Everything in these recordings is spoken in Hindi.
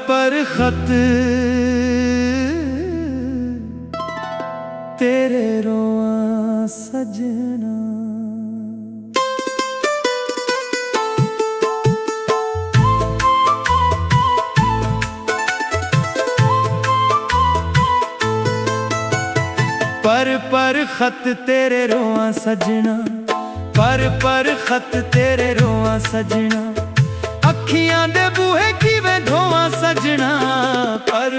पर खत तेरे रोआ सजना। पर खत तेरे रोआ सजना, पर खत तेरे रोआ सजना। अखियां दे बूहे किवें धोवां सजना, पर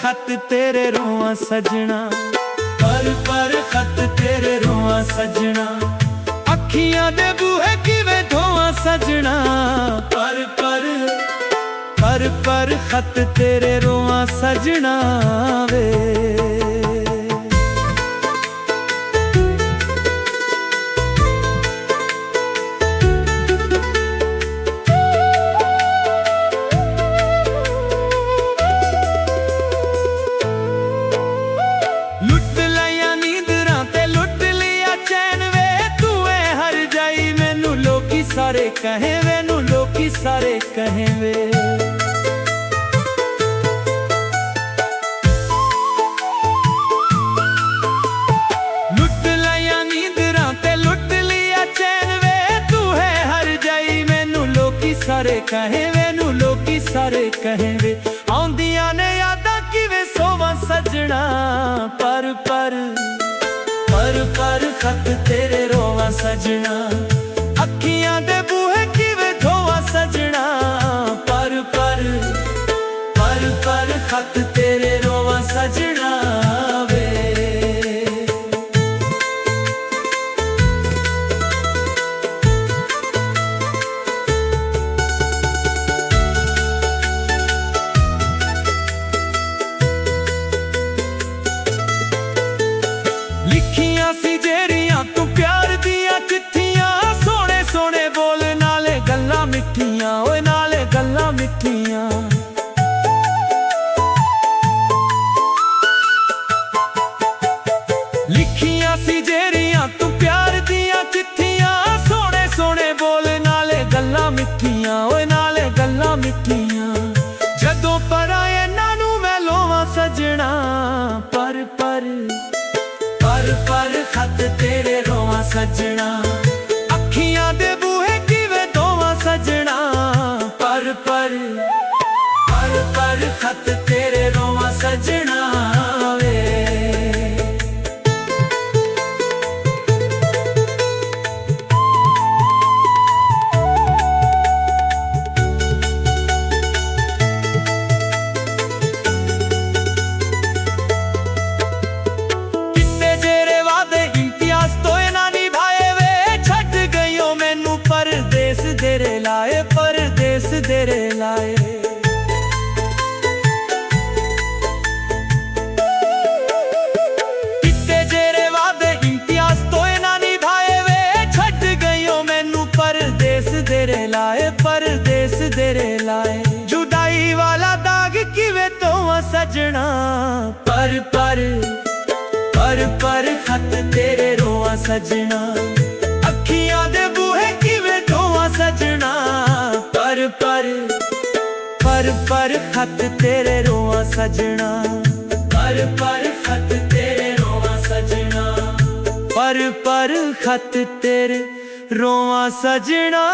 खत तेरे रोआ सजना। पर खत तेरे रोआ सजना। अखियां दे बूहे किवें धोवां सजना, पर खत तेरे रोआ सजना वे। सारे कहें वे नू लोकी सारे कहें वे। लुट लिया नींदरां ते लुट लिया चैन वे, तू है हर जाई मैनू लोकी सारे कहें वे नू लोकी सारे कहें वे। आउंदियां ने यादां किवें सोवां सजना, पर खत तेरे रोवां सजना। अखियां दे बूहे किवें धोवां सजना, पर खत तेरे रोवां सजना वे। लिखियां सी जेरियां तू प्यार दियां चिट्ठियां, सोने सोने बोल नाले गल्लां मिठियां, ओए नाले गल्लां मिठियां। लिखियां सी जेरियां तू प्यार दियां चिट्ठियां, सोने सोने बोल नाले गल्लां मिठियां, ओए नाले गल्लां मिठियां। जदों पराए नानू मैं लोवां सजना, पर खत तेरे रोवां सजना। अखियां दे बूहे किवें धोवां सजना, पर खत तेरे रोवां सजना वे। परदेस तेरे लाए किते जेरे वादे इम्तियाज तो ना निभाए वे, छट गईयो मैनू परदेस तेरे लाए, परदेस तेरे लाए। जुदाई वाला दाग किवें धोवां सजना, पर खत तेरे रोवां सजना। अखियां दे बूहे किवें धोवां सजना, पर खत तेरे रोवां सजना। पर खत तेरे रोवां सजना, पर खत तेरे रोवां सजना।